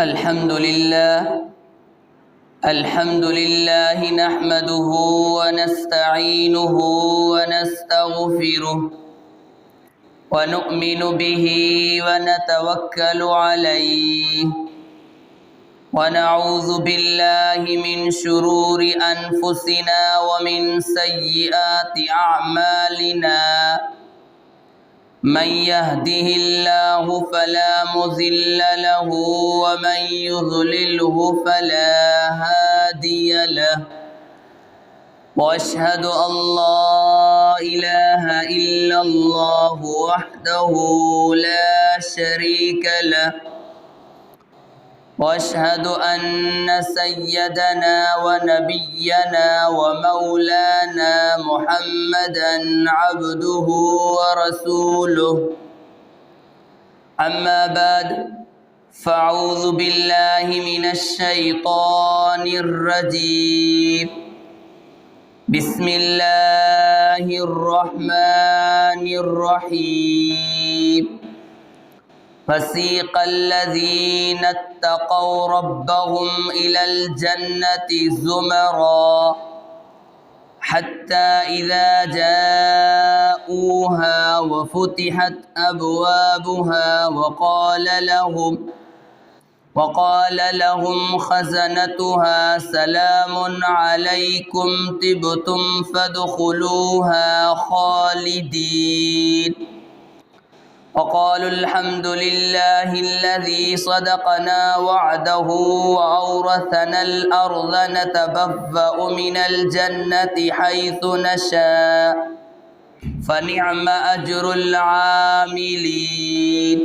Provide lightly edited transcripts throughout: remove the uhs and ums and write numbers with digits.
अल्हम्दुलिल्लाह नहमदुहु व नस्तईनुहु व नस्तगफिरुह व नु'मिनु बिही व नतवक्कलु अलैहि व नऊज़ु बिल्लाहि मिन शुरूरि अनफुसिना व मिन सय्यिआति अअमालिना मन यहदिहिल्लाहु फला मुज़िल्ल लहु व मन युज़लिलहु फला हादिय लहु व अशहदु अल्ला इलाहा इल्लल्लाहु वहदहु ला शरीक लहु व अशहदु अन्न सय्यदना व नबिय्यना व मौलाना मुहम्मदन अब्दुहु व रसूलुहु अम्मा बाद फ़अऊज़ु बिल्लाहि मिनश शैतानिर रजीम बिस्मिल्लाहिर रहमानिर रहीम फ़सीक़ल्लज़ीना इत्तक़ौ रब्बहुम इलल जन्नति ज़ुमरा हत्ता इज़ा जाऊहा व फ़ुतिहत अबवाबुहा वक़ाल लहुम ख़ज़नतुहा सलामुन अलैकुम तिबतुम फ़दख़ुलूहा ख़ालिदीन वक़ालु अल्हम्दुलिल्लाहिल्लज़ी सदक़ना वअदहु व औरथनल अर्ज़ नतबव्वअु मिनल जन्नति हैसु नशाअ फ़निअम अज्रुल आमिलीन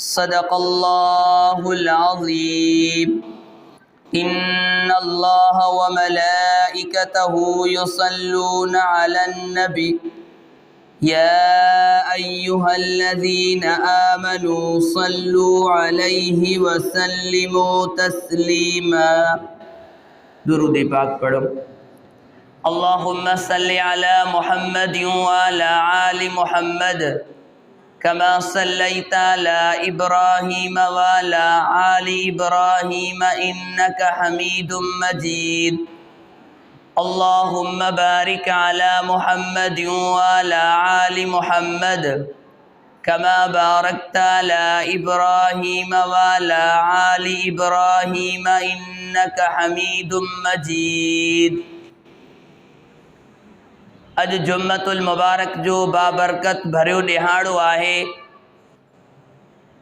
सदक़ल्लाहुल अज़ीम इन्नल्लाह व मलाइकतहु युसल्लूना अलन नबी या अय्युहल्लज़ीना आमनू सल्लू अलैहि व सल्लिमू तस्लीमा। दुरूद पाक पढ़ो। अल्लाहुम्मा सल्लि अला मुहम्मद व अला आलि मुहम्मद कमा सल्लैता अला इब्राहीम व अला आलि इब्राहीम इन्नका हमीदुम मजीद। अल्लाहुम्मा बारिक अला मुहम्मद व अला आलि मुहम्मद कमा बारकता अला इब्राहीम व अला आलि इब्राहीम इन्नका हमीदुम मजीद। अज जुम्मतुल मुबारक जो बाबरकत भरियो ॾिहाड़ो आहे।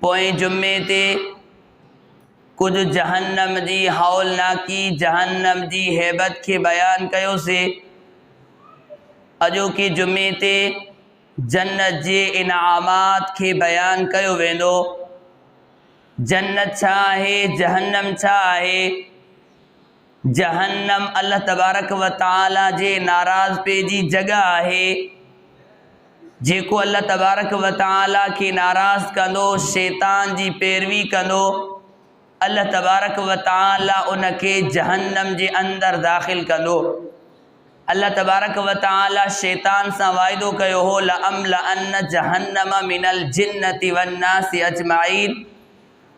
पोएं जुम्मे ते कुछ जहन्नम जी हौलनाकी जहन्नम जी हैबत के बयान कयोसीं। अॼोके जुम्मे ते जन्नत जे इनामात के बयान कयो वेंदो। जन्नत छा आहे, जहन्नम छा आहे। जहन्नम अल्लाह तबारक व तआला जे नाराज़ पे जी जगह आहे। जेको अल्लाह तबारक व तआला के नाराज़ कंदो, शैतान जी पैरवी कंदो, अल्लाह तबारक व तआला उनके जहन्नम जे अंदर दाखिल कंदो। अल्लाह तबारक व तआला शैतान सां वाइदो कयो हो लअम्लअन्न जहन्नम मिनल जिन्नति वन्नासि अजमाइन।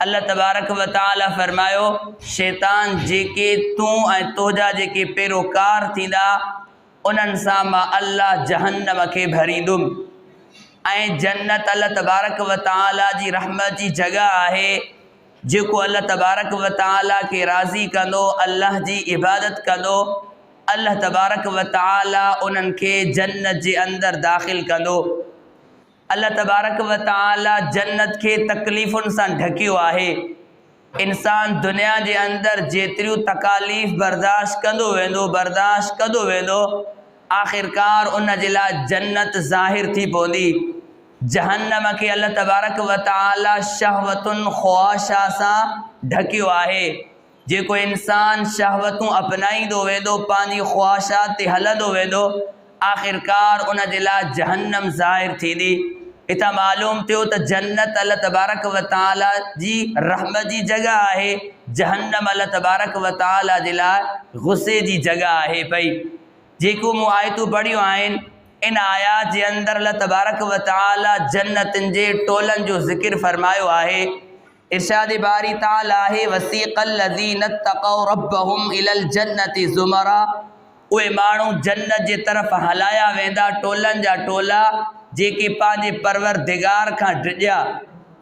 अल्लाह तबारक व तआला फरमायो शैतान जेके तू ऐं तोजा जेके पैरोकार थींदा उन्हनि सां मां अल्लाह जहन्नम के भरींदुमि। ऐं जन्नत अल्लाह तबारक व तआला जी रहमत जी जगह आहे। जेको अल्लाह तबारक व तआला के राज़ी कंदो, अल्लाह जी इबादत कंदो, अल्लाह तबारक व तआला उन्हनि खे जन्नत जे अंदर दाखिल कंदो। अल्लाह तबारक व तआला जन्नत के तकलीफ़ुनि सां ढकियो आहे। इंसान दुनिया जे अंदर जेतिरियूं तकालीफ़ बर्दाश्त कंदो वेंदो आखिरकार उन जे लाइ जन्नत ज़ाहिर थी पवंदी। जहन्नम के अल्लाह तबारक व तआला शहवतुन ख़्वाशा सां ढकियो आहे। जेको इंसान शहवतूं अपनाईंदो वेंदो, पंहिंजी ख़्वाशात ते हलंदो वेंदो, आखिरकार उन जे लाइ जहन्नम ज़ाहिर थींदी। इतां मालूम थियो त जन्नत अल्लाह तबारक व तआला जी रहमत जी जगह आहे। जहन्नम अल्लाह तबारक व तआला जे लाइ गुस्से जी जगह आहे। पई जेको मूं आयतूं पढ़ियूं आहिनि इन आयात जे अंदर अल्लाह तबारक व तआला जन्नतनि जे टोलनि जो ज़िक्र फरमायो आहे। इरशाद बारी ताला है वसीक़ल लज़ीना तक़ौ रब्बहुम इलल जन्नति ज़ुमरा। उहे माण्हू जन्नत जे तरफ़ हलाया वेंदा टोलनि जा टोला जेके पंहिंजे परवरदिगार खां डिॼा,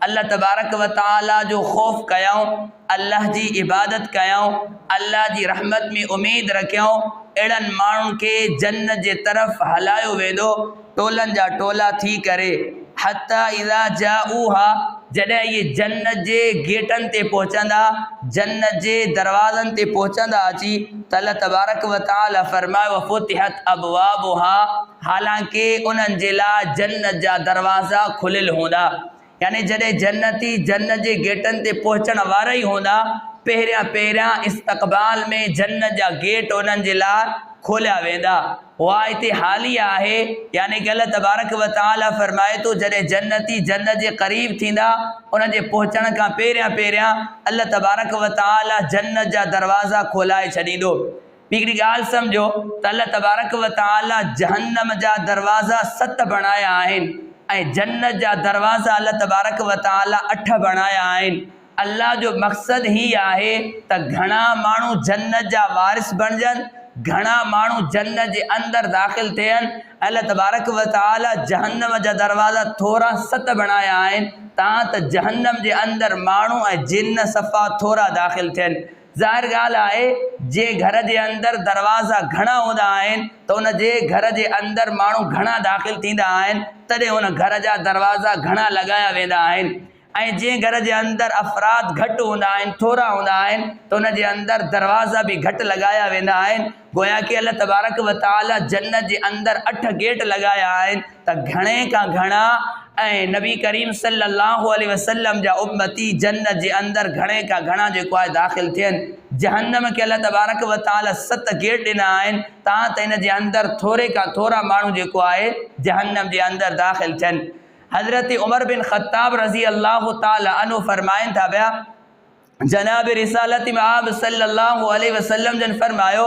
अल्लाह तबारक व तआला जो ख़ौफ़ कयऊं, अल्लाह जी इबादत कयऊं, अल्लाह जी रहमत में उम्मीद रखियऊं। अहिड़नि माण्हुनि खे जन्नत जे तरफ़ हलायो वेंदो टोलनि जा टोला थी करे। हत्ता इज़ा जाऊहा, जॾहिं इहे जन्नत जे गेटनि ते पहुचंदा, जन्नत जे दरवाज़नि ते पहुचंदा अची, त अल्लाह तबारक व तआला फरमायो फुतिहत अबवाबुहा, हालांकि उन्हनि जे लाइ जन्नत जा दरवाज़ा खुलियल हूंदा। यानी जॾहिं जन्नती जन्नत जे गेटनि ते पहुचण वारा ई हूंदा, पहिरियां पहिरियां इस्तक़बाल में जन्नत जा गेट उन्हनि जे लाइ खोलिया वेंदा। उहा हिते हालिया आहे, यानी कि अल्लाह तबारक व तआला फरमाए थो जॾहिं जन्नती जन्नत जे क़रीब थींदा, उन जे पहुचण खां पहिरियां पहिरियां अल्लाह तबारक व तआला जन्नत जा दरवाज़ा खोलाए छॾींदो। हिकिड़ी ॻाल्हि सम्झो त अल्लाह तबारक व तआला जहन्नम जा दरवाज़ा 7 बणाया आहिनि ऐं जन्नत जा दरवाज़ा अल्लाह तबारक व तआला 8 बणाया आहिनि। अल्लाह जो मक़सदु ही आहे त घणा माण्हू जन्नत जा वारिस बणजनि, घणा माण्हू जन्नत जे अंदरि दाख़िल थियनि। अल्लाह तबारक व तआला जहन्नम जा दरवाज़ा थोरा 7 बणाया आहिनि तां त जहन्नम जे अंदरि माण्हू ऐं जिन्न सफ़ा थोरा दाख़िल थियनि। ज़ाहिर ॻाल्हि आहे जे घर जे अंदरि दरवाज़ा घणा हूंदा आहिनि त उन जे घर जे अंदरि माण्हू घणा दाख़िल थींदा आहिनि, तॾहिं उन घर जा दरवाज़ा घणा लॻाया वेंदा आहिनि। ऐं जंहिं घर जे अंदरि अफ़राद घटि हूंदा आहिनि, थोरा हूंदा आहिनि, त उन जे अंदरि दरवाज़ा बि घटि लॻाया वेंदा आहिनि। गोया कि अल्लाह तबारक व तआला जन्नत जे अंदरि 8 गेट लॻाया आहिनि त घणे खां घणा ऐं नबी करीम सल्लल्लाहु अलैहि वसल्लम जा उम्मती जन्नत जे अंदरि घणे खां घणा जेको आहे दाख़िल थियनि। जहन्नम खे अल्लाह तबारक व तआला 7 गेट ॾिना आहिनि तां त इन जे अंदरि थोरे खां थोरा माण्हू जेको आहे जहन्नम जे अंदरि दाख़िल थियनि। हज़रत उमर बिन ख़त्ताब रज़ी अल्लाह ताला अन्हु फरमाइनि था पिया, जनाब रिसालत में आप सल्लल्लाहु अलैहि वसल्लम जन फरमायो,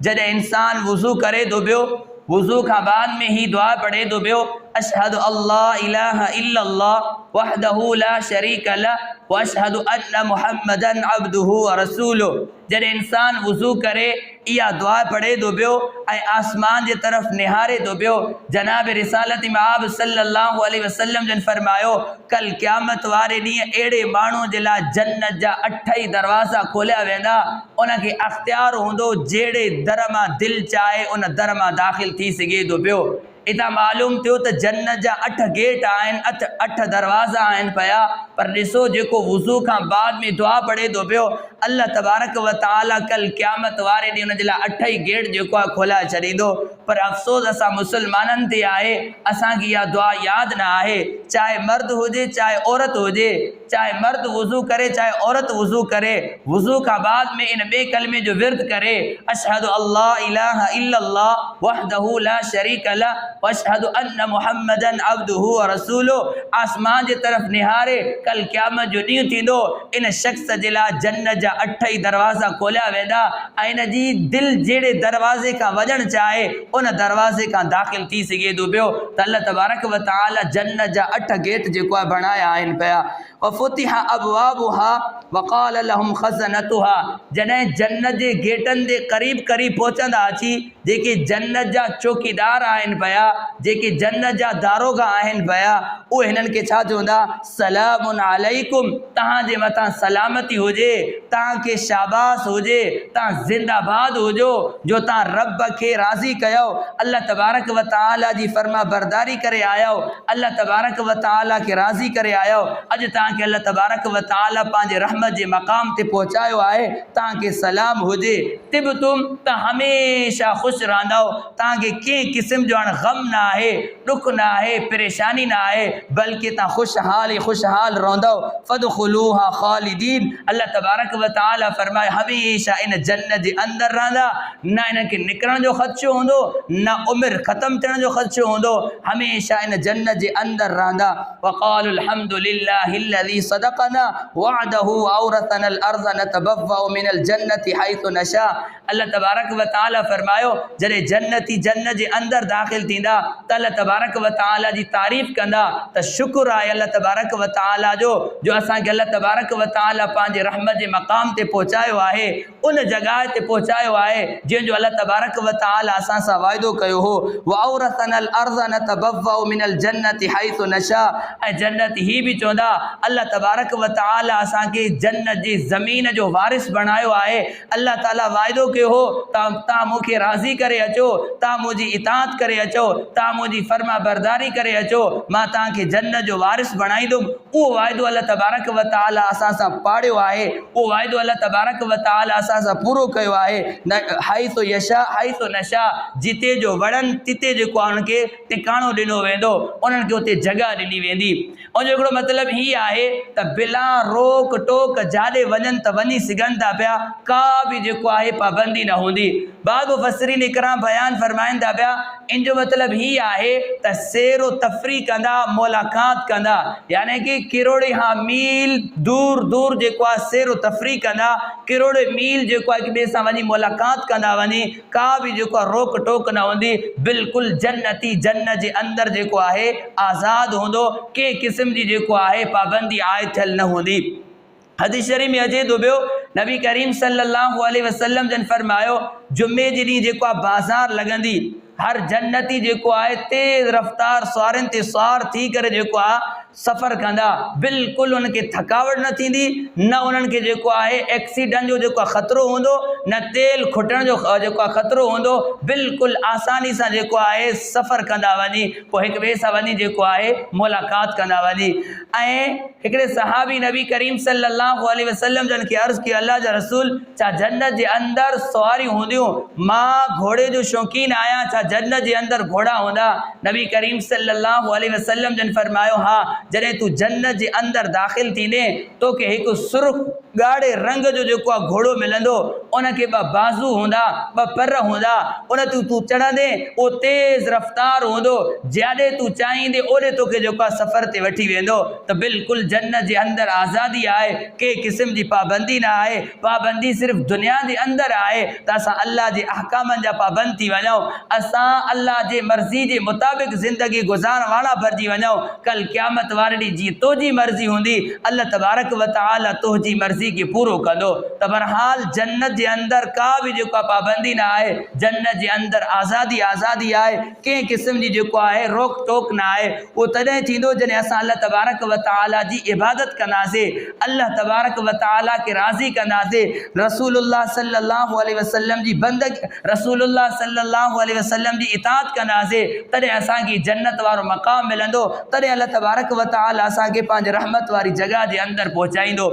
जॾहिं इंसान वुज़ू करे थो पियो, वुज़ू खां बाद में ही दुआ पढ़े थो पियो, अशहदु अल्ला इलाहा इल्लल्लाह वहदहु ला शरीका लह व अशहदु अन्न मुहम्मदन अब्दुहु व रसूलुहु। जॾहिं इंसान वुज़ू करे इहा दुआ पढ़े थो पियो ऐं आसमान जे तरफ़ निहारे थो पियो, जनाब रिसालत में आप सल्लल्लाहु अलैहि वसल्लम जन फरमायो, कल क़यामत वारे ॾींहुं अहिड़े माण्हू जे लाइ जन्नत जा 8 ई दरवाज़ा खोलिया वेंदा। उनखे अख़्तियार हूंदो जहिड़े दर मां दिलि चाहे उन दर मां दाख़िल थी सघे थो पियो। इतां मालूम थियो त जन्नत जा 8 गेट आहिनि, 8 दरवाज़ा आहिनि पिया। पर ॾिसो जेको वुज़ू खां बाद में दुआ पढ़े थो पियो, अल्लाह तबारक व तआला कल क़यामत वारे ॾींहुं उन जे लाइ 8 ई गेट जेको आहे खोलाए छॾींदो। पर अफ़सोस असां मुसलमाननि ते आहे, असांखे इहा दुआ यादि न आहे। चाहे मर्द हुजे चाहे औरत हुजे, चाहे मर्द वुज़ू करे चाहे औरत वुज़ू करे, वुज़ू खां बाद में इन ॿिए कलमे जो विर्द करे, अशहदु अल्ला इलाहा इल्लल्लाह वहदहु ला शरीका लह व अशहदु अन्न मुहम्मदन अब्दुहु व रसूलुहु। आसमान जे तरफ़ निहारे कल क़यामत जो ॾींहुं थींदो, इन शख़्स जे लाइ जन्नत जा 8 ई दरवाज़ा खोलिया वेंदा ऐं इन जी दिलि जहिड़े दरवाज़े खां वञणु चाहे उन दरवाज़े खां दाख़िल थी सघे थो पियो। त अल्लाह तबारक व तआला जन्नत जा 8 गेट जेको आहे बणाया आहिनि पिया। वफुतिह अबवाबुहा वक़ाल लहुम खज़नतुहा, जॾहिं जन्नत जे गेटनि जे क़रीब क़रीब पहुचंदा अची, जेके जन्नत जा चौकीदार आहिनि पिया, जेके जन्नत जा दारोगा आहिनि पिया, उहे हिननि खे छा चवंदा, सलामुन अलैकुम, तव्हांजे मथां सलामती हुजे, तव्हांखे शाबाश हुजे, तव्हां ज़िंदाबाद हुजो जो तव्हां रब खे राज़ी कयो, अल्लाह तबारक व तआला जी फर्मा बरदारी करे आयो, अल्लाह तबारक व तआला खे राज़ी करे आयो। अॼु तव्हांखे अल्लाह तबारक व तआला पंहिंजे रहमत जे मक़ाम ते पहुचायो आहे, तव्हांखे सलाम हुजे। तिबतुम, त हमेशह ख़ुशि रहंदव, तव्हांखे कंहिं क़िस्म जो हाणे ग़म न आहे, ॾुख न आहे, परेशानी न आहे, बल्कि तव्हां ख़ुशहाल ई ख़ुशहाल रहंदव। फदखुलूहा ख़ालिदीन, अल्लाह तबारक व तआला फरमाए हमेशह इन जन्नत जे अंदरि रहंदा, न इनखे निकिरण जो ख़दशो हूंदो, न उमिरि ख़तमु थियण जो ख़दशो हूंदो, हमेशह इन जन्नत जे अंदरि रहंदा। वक़ालु अल्हम्दुलिल्लाहिल्लज़ी सदक़ना वअदहु औरतनल अर्ज़ नतबव्वउ मिनल जन्नति हैसु नशा। अल्लाह तबारक व तआला फरमायो जॾहिं जन्नती जन्नत जे अंदरि दाख़िल थींदा त अल्लाह तबारक व तआला जी तारीफ़ कंदा त शुक्र आहे अल्लाह तबारक व तआला जो असांखे अल्लाह तबारक व तआला पंहिंजे रहमत जे मक़ाम ते पहुचायो आहे, उन जॻह ते पहुचायो आहे जंहिंजो अल्लाह तबारक व तआला असां सां वाइदो कयो हो। वअौरसनल अर्ज़ नतबव्वउ मिनल जन्नति हैसु नशा, ऐं जन्नत ही बि चवंदा अल्लाह तबारक व तआला असांखे जन्नत जी ज़मीन जो वारिस बणायो आहे। अल्लाह ताला वाइदो कयो हो तव्हां मूंखे राज़ी करे अचो, तव्हां मुंहिंजी इताअत करे अचो, तव्हां मुंहिंजी फर्मा बरदारी करे अचो, मां तव्हांखे जन्नत जो वारिस बणाईंदुमि। उहो वाइदो अल्लाह तबारक व तआला असां सां पाड़ियो आहे, उहो वाइदो अल्लाह तबारक व तआला असां सां पूरो कयो आहे। हैसु यशा हैसु नशा, जिते जो वणनि तिते जेको आहे उनखे टिकाणो ॾिनो वेंदो, उन्हनि खे उते जॻह ॾिनी वेंदी। उन जो हिकिड़ो मतिलबु हीअ आहे त बिला रोक टोक जाॾे वञनि त वञी सघनि था पिया, का बि जेको आहे पाबंदी न हूंदी। बाद मुफ़स्सिरीन इकराम बयान फरमाइनि था पिया इन जो मतिलबु हीअ आहे त सैरो तफ़री कंदा, मुलाक़ात कंदा, यानी कि किरोड़े खां मील दूर दूर जेको आहे सैरो तफ़री कंदा, किरोड़े मील जेको आहे हिक ॿिए सां वञी मुलाक़ात कंदा वञी, का बि जेको आहे रोक टोक न हूंदी। बिल्कुलु जन्नती जन्नत जे अंदरि जेको आहे आज़ादु हूंदो, कंहिं क़िस्म जी जेको आहे पाबंदी आय थियल न हूंदी। हदीस शरीफ़ में अचे थो पियो नबी करीम सल्लल्लाहु अलैहि वसल्लम जन फरमायो जुमे जे ॾींहुं जेको आहे बाज़ार लॻंदी, हर जन्नती जेको आहे तेज़ रफ़्तार सवारनि ते सवार थी करे जेको आहे सफ़र कंदा, बिल्कुलु उनखे थकावट न थींदी, न उन्हनि खे जेको आहे एक्सीडेंट जो जेको आहे ख़तरो हूंदो, न तेल खुटण जो जेको आहे ख़तरो हूंदो। बिल्कुलु आसानी सां जेको आहे सफ़र कंदा वञी, पोइ हिक ॿिए सां वञी जेको आहे मुलाक़ात कंदा वञी। ऐं हिकिड़े सहाबी नबी करीम सल्लल्लाहु अलैहि वसल्लम जन खे अर्ज़ु कयो अल्लाह जा रसूल, छा जन्नत जे अंदरि सवारियूं हूंदियूं? मां घोड़े जो शौक़ीन आहियां, छा जन्नत जे अंदरि घोड़ा हूंदा? नबी करीम सल्लल्लाहु अलैहि वसल्लम जन फरमायो हा, जॾहिं तूं जन्नत जे अंदरि दाख़िल थींदे तोखे हिकु सुर्ख़ ॻाढ़े रंग जो जेको आहे घोड़ो मिलंदो, उनखे ॿ बाज़ू हूंदा, ॿ पर हूंदा, उन तूं चढ़ंदे उहो तेज़ रफ़्तार हूंदो, जाॾे तूं चाहींदे ओॾे तोखे जेको आहे सफ़र ते वठी वेंदो। त बिल्कुलु जन्नत जे अंदरि आज़ादी आहे, कंहिं क़िस्म जी पाबंदी न आहे, पाबंदी सिर्फ़ु दुनिया जे अंदरि आहे त असां अल्लाह जे अहकामनि जा पाबंद थी वञूं, असां अल्लाह जे मर्ज़ी जे मुताबिक़ ज़िंदगी गुज़ारण वारा बणिजी वञूं। कल क़यामत वारे ॾींहुं जीअं तुंहिंजी मर्ज़ी हूंदी अल्लाह तबारक व तआला तुंहिंजी मर्ज़ी खे पूरो कंदो। त बहरहाल जन्नत जे अंदरि का बि जेको आहे पाबंदी न आहे, जन्नत जे अंदरि आज़ादी आज़ादी आहे, कंहिं क़िस्म जी जेको आहे रोक टोक न आहे। उहो तॾहिं थींदो जॾहिं असां अल्लाह तबारक व तआला जी इबादत कंदासीं, अल्लाह तबारक व तआला खे राज़ी कंदासीं, रसूलुल्लाह सल्लल्लाहु अलैहि वसल्लम जी बंदगी, रसूलुल्लाह सल्लल्लाहु अलैहि वसल्लम जी इताअत कंदासीं, तॾहिं असांखे जन्नत वारो मक़ाम मिलंदो, तॾहिं अल्लाह तबारक व तआला असांखे पंहिंजे रहमत वारी जॻह जे अंदरि पहुचाईंदो।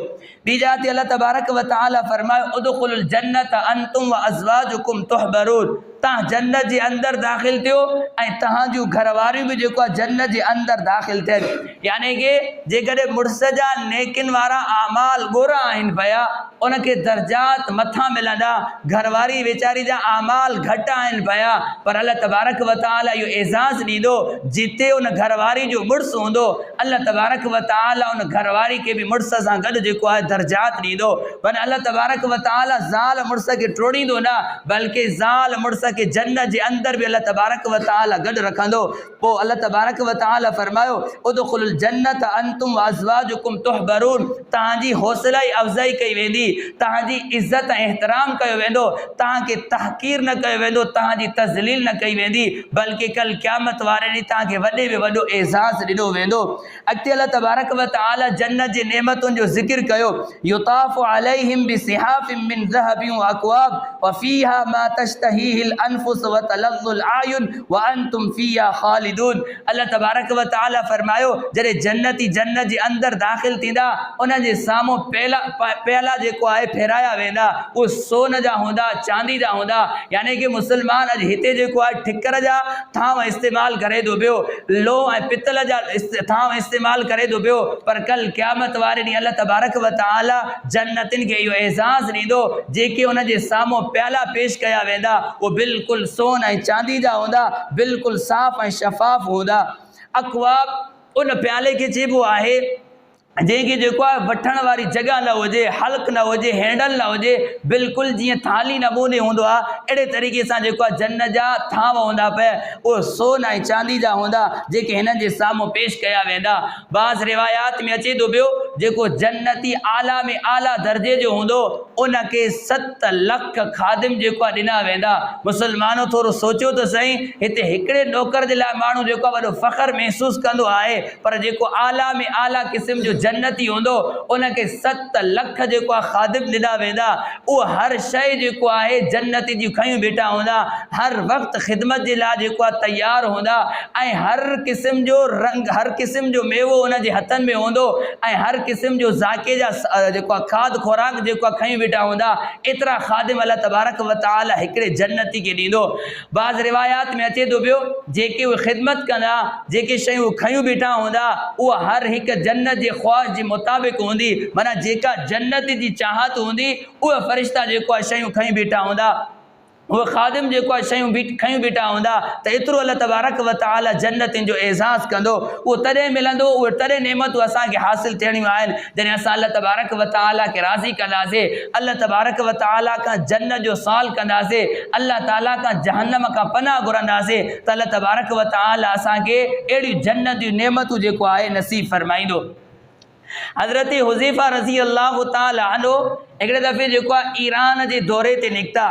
ॿी जॻह ते अल्लाह तबारक व तआला फरमायो उदखुलुल जन्नत अंतुम व अज़वाजुकुम तुहबरून, तव्हां जन्नत जे अंदरि दाख़िल थियो ऐं तव्हां जूं घरवारियूं बि जेको आहे जन्नत जे अंदरि दाख़िल थियनि। यानी कि जेकॾहिं मुड़ुस जा नेकिन वारा आमाल ॻोरा आहिनि पिया उनखे दर्जात मथां मिलंदा, घरवारी वेचारी जा आमाल घटि आहिनि पिया, पर अल्लाह तबारक व तआला इहो एज़ाज़ ॾींदो जिते उन घरवारी जो मुड़ुसु हूंदो, अल्लाह तबारक व तआला उन घरवारी खे बि मुड़ुस सां गॾु जेको आहे दर्जात ॾींदो। पर अल्लाह तबारक व तआला ज़ाल मुड़ुस खे टोड़ींदो न, बल्कि ज़ाल मुड़ुस खे जन्नत जे अंदरि बि अल्लाह तबारक व तआला गॾु रखंदो। पोइ अल्लाह तबारक व तआला फरमायो उदखुलुल जन्नत अंतुम व अज़वाजुकुम तुहबरून, तव्हांजी हौसला अफ़ज़ाई कई वेंदी, तव्हांजी इज़त ऐं एहतराम कयो वेंदो, तव्हांखे तहक़ीर न कयो वेंदो, तव्हांजी तज़लील न कई वेंदी, बल्कि कल क़यामत वारे ॾींहुं तव्हांखे वॾे में वॾो एज़ाज़ ॾिनो वेंदो। अॻिते अल्लाह तबारक व तआला जन्नत जे नेमतुनि जो ज़िक्र कयो, युताफ़ु अलैहिम बिसिहाफ़िम मिन ज़हबिन व अकवाब व फ़ीहा मा तश्तहीहिल अनफुस व तलज़्ज़ुल आयुन व अंतुम फ़ीहा ख़ालिदून। अल्लाह तबारक व तआला फरमायो जॾहिं जन्नती जन्नत जे अंदरि दाख़िल थींदा उन जे साम्हूं प्याला जेको आहे फेराया वेंदा, उहे सोन जा हूंदा, चांदी जा हूंदा। यानी कि मुस्लमान अॼु हिते जेको आहे ठिकर जा थांव इस्तेमालु करे थो पियो, लोह ऐं पितल जा थांव इस्तेमालु करे थो पियो, पर कल क़यामत वारे ॾींहुं अल्लाह तबारक व तआला जन्नतिन खे इहो एज़ाज़ ॾींदो जेके उन जे साम्हूं प्याला पेश कया वेंदा उहे बिल्कुलु सोन ऐं चांदी जा हूंदा, बिल्कुलु साफ़ ऐं शफ़ाफ़ हूंदा। अकवाब उन प्याले खे चइबो आहे जैसे जो वठण वाली जगह न हुए, हल्क न हुए, हैंडल न हुए, बिल्कुल जी थाली नमूने होंगे। अड़े तरीके से जो जन्न जा थाव होंदा पे वो सोना ऐं चांदी जा होंदा जेके हिननि जे साम्हूं पेश कया वेंदा। बाज़ रिवायात में अचे तो बियो जो जन्नती आला में आला दर्जे जो होंदो उनके 7 लख खादिम जो ॾिना वेंदा। मुसलमानों थोड़ो सोचो तो सही, हिते हिकिड़े नौकर जे लाइ माण्हू जो वॾो फ़ख्र महसूस कंदो आहे, पर जो आला में आला क़िस्म जो जन्नती होंदो उनके 7 लख जो खादिम ॾिना वेंदा। वो हर शइ जो है जन्नती जी खयूं बीठा होंदा, हर वक्त खिदमत जे लाइ जो तैयार होंदा, ऐं हर किस्म जो रंग, हर किस्म जो मेवो उन जे हथन में होंदो, ऐं हर किस्म जो जाके जा जो खाद खुराक जो खयूं बीठा होंदा। एतरा खादिम अल्लाह तबारक व तआला हिकिड़े जन्नती के ॾींदो। बाज़ रिवायात में अचे तो बियो जेके वो खिदमत कंदा, जेके शयूं खयूं बीठा होंदा, उहा हर हिक जन्नत जे ख्वाहिश जे मुताबिक होंदी। माना जेका जन्नत जी चाहत होंदी उहे फरिश्ता जो शयूं खयूं बीठा होंदा, वो खादिम जो शयूं खयूं बीठा होंदा। तो एतिरो अल्लाह तबारक व तआला जन्नतिन जो एज़ाज़ कंदो। वो तॾहिं मिलंदो, उहे तॾहिं नेमतूं असांखे हासिल थियणियूं आहिनि जॾहिं असां अल्लाह तबारक व तआला खे राज़ी कंदासीं, अल्लाह तबारक व तआला खां जन्नत जो सवाल कंदासीं, अल्लाह ताला खां जहन्नम खां पनाह घुरंदासीं, त अल्लाह तबारक व तआला असांखे अहिड़ियूं जन्नत जूं नेमतूं जेको आहे नसीब फरमाईंदो। हज़रत हुज़ैफ़ा रज़ी अल्लाह तआला अन्हु हिकिड़े दफ़े जो ईरान के दौरे ते निकिता।